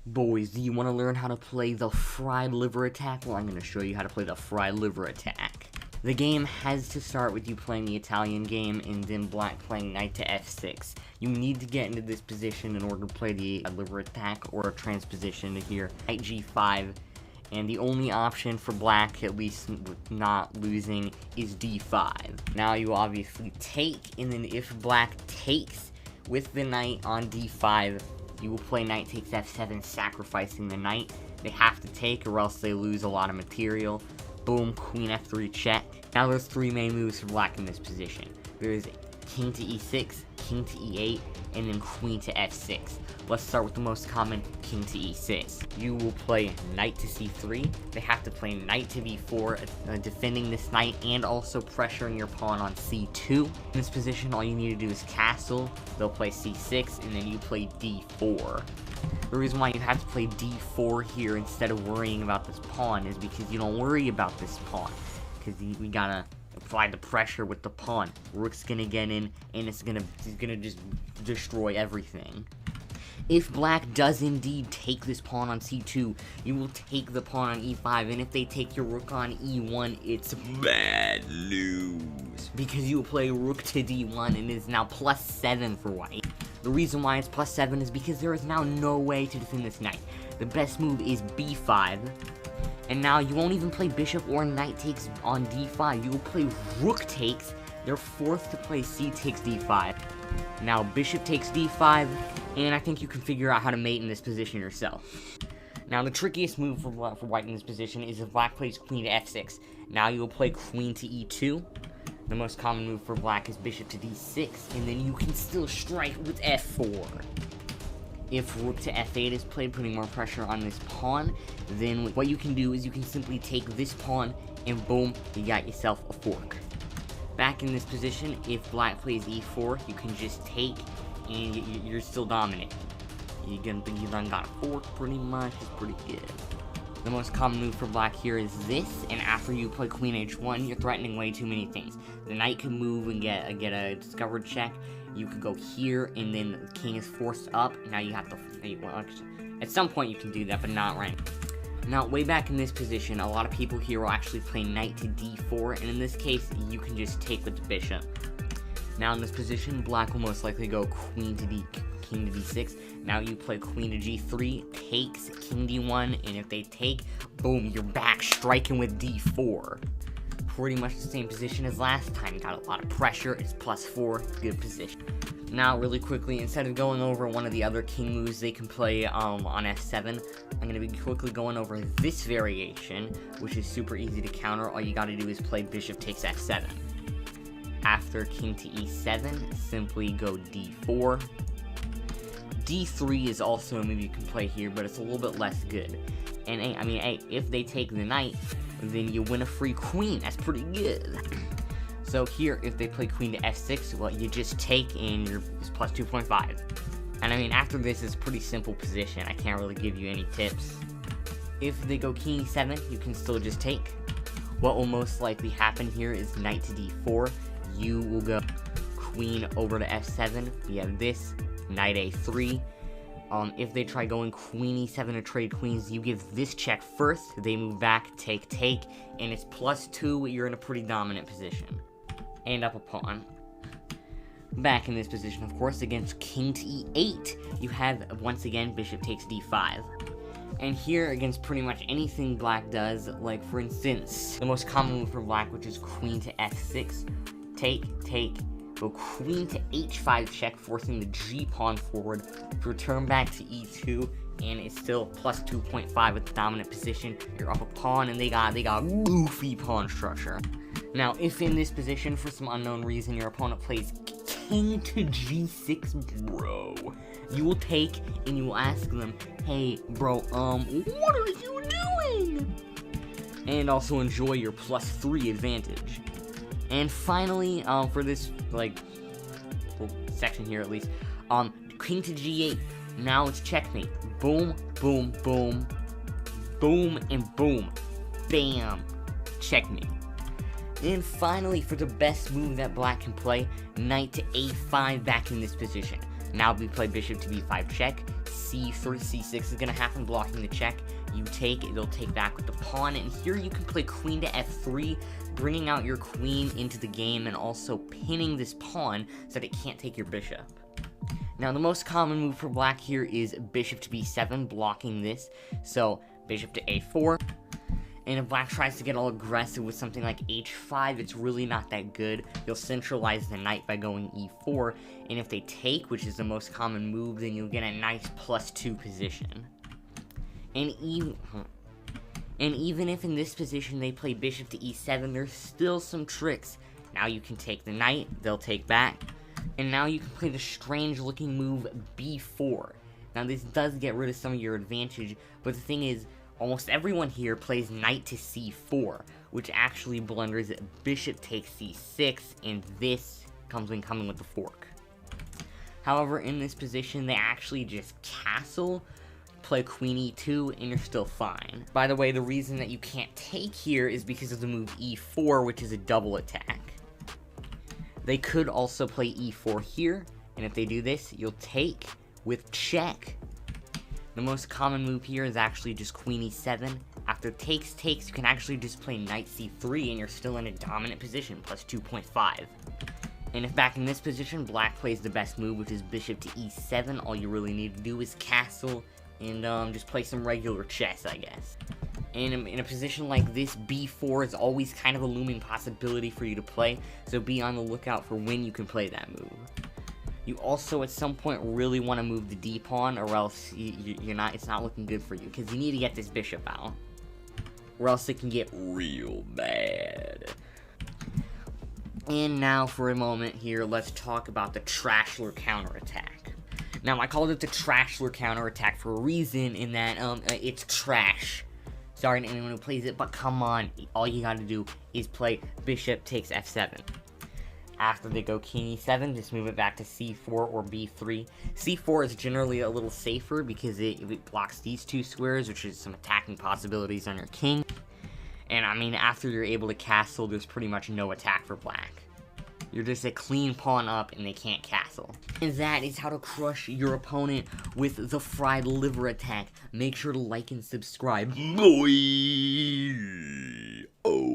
Boys, do you want to learn how to play the fried liver attack? Well, I'm going to show you how to play the fried liver attack. The game has to start with you playing the Italian game and then black playing knight to f6. You need to get into this position in order to play the liver attack or a transposition here. Knight g5, and the only option for black, at least with not losing, is d5. Now you obviously take, and then if black takes with the knight on d5, you will play knight takes f7, sacrificing the knight. They have to take or else they lose a lot of material. Boom, queen f3 check. Now there's three main moves for black in this position. There's king to e6, king to e8, and then queen to f6. Let's start with the most common, king to e6. You will play knight to c3. They have to play knight to b4, defending this knight and also pressuring your pawn on c2. In this position, all you need to do is castle. They'll play c6, and then you play d4. The reason why you have to play d4 here instead of worrying about this pawn is because you don't worry about this pawn. Because we gotta apply the pressure with the pawn. Rook's gonna get in, and it's gonna just destroy everything. If black does indeed take this pawn on c2, you will take the pawn on e5, and if they take your rook on e1, it's bad news. Because you will play rook to d1, and it is now +7 for white. The reason why it's +7 is because there is now no way to defend this knight. The best move is b5. And now you won't even play bishop or knight takes on d5. You will play rook takes. They're forced to play c takes d5. Now bishop takes d5, and I think you can figure out how to mate in this position yourself. Now the trickiest move for white in this position is if black plays queen to f6. Now you will play queen to e2. The most common move for black is bishop to d6, and then you can still strike with f4. If rook to f8 is played, putting more pressure on this pawn, then what you can do is you can simply take this pawn, and boom, you got yourself a fork. Back in this position, if black plays e4, you can just take, and you're still dominant. You done got a fork pretty much, it's pretty good. The most common move for black here is this, and after you play queen h1, you're threatening way too many things. The knight can move and get a discovered check. You could go here, and then the king is forced up. Now you have to, well, actually, at some point you can do that, but not right now. Way back in this position, a lot of people here will actually play knight to d4, and in this case, you can just take with the bishop. Now in this position, black will most likely go queen to king to d6. Now you play queen to g3, takes, king d1, and if they take, boom, you're back striking with d4. Pretty much the same position as last time. Got a lot of pressure, it's +4, good position. Now, really quickly, instead of going over one of the other king moves they can play on f7, I'm going to be quickly going over this variation, which is super easy to counter. All you got to do is play bishop takes f7. After king to e7, simply go d4. d3 is also a move you can play here, but it's a little bit less good. And if they take the knight, then you win a free queen. That's pretty good. So here, if they play queen to f6, well, you just take and it's +2.5. And after this, it's a pretty simple position. I can't really give you any tips. If they go king e7, you can still just take. What will most likely happen here is knight to d4. You will go queen over to f7. We have this, knight a3. If they try going queen e7 to trade queens, you give this check first, they move back, take, and it's +2, you're in a pretty dominant position. And up a pawn. Back in this position, of course, against king to e8, you have, once again, bishop takes d5. And here, against pretty much anything black does, like, for instance, the most common move for black, which is queen to f6, take, go queen to h5 check, forcing the g-pawn forward, return back to e2, and it's still +2.5 with the dominant position. You're up a pawn, and they got goofy pawn structure. Now, if in this position, for some unknown reason, your opponent plays king to g6, bro, you will take, and you will ask them, hey, bro, what are you doing? And also enjoy your +3 advantage. And finally, for this, section here at least, king to g8, now it's checkmate. Boom, boom, boom, boom, and boom. Bam. Checkmate. And finally, for the best move that black can play, knight to a5 back in this position. Now we play bishop to b5 check, c3, c6 is going to happen, blocking the check. You take, it'll take back with the pawn, and here you can play queen to f3, bringing out your queen into the game and also pinning this pawn so that it can't take your bishop. Now the most common move for black here is bishop to b7, blocking this, so bishop to a4. And if black tries to get all aggressive with something like h5, it's really not that good. You'll centralize the knight by going e4, and if they take, which is the most common move, then you'll get a nice +2 position. And even if in this position they play bishop to e7, there's still some tricks. Now you can take the knight, they'll take back, and now you can play the strange looking move b4. Now this does get rid of some of your advantage, but the thing is, almost everyone here plays knight to c4, which actually blunders bishop takes c6, and this comes when coming with the fork. However, in this position, they actually just castle, play queen e2, and you're still fine. By the way, the reason that you can't take here is because of the move e4, which is a double attack. They could also play e4 here, and if they do this, you'll take with check. The most common move here is actually just queen e7. After takes, you can actually just play knight c3 and you're still in a dominant position, +2.5. And if back in this position, black plays the best move, which is bishop to e7, all you really need to do is castle and just play some regular chess, I guess. And in a position like this, b4 is always kind of a looming possibility for you to play, so be on the lookout for when you can play that move. You also, at some point, really want to move the d-pawn, or else it's not looking good for you, because you need to get this bishop out, or else it can get real bad. And now, for a moment here, let's talk about the Trashler Counterattack. Now, I called it the Trashler Counterattack for a reason, in that, it's trash. Sorry to anyone who plays it, but come on, all you gotta do is play bishop takes f7. After they go king e7, just move it back to c4 or b3. c4 is generally a little safer because it blocks these two squares, which is some attacking possibilities on your king. And I mean, after you're able to castle, there's pretty much no attack for black. You're just a clean pawn up and they can't castle. And that is how to crush your opponent with the fried liver attack. Make sure to like and subscribe. Boy! Oh.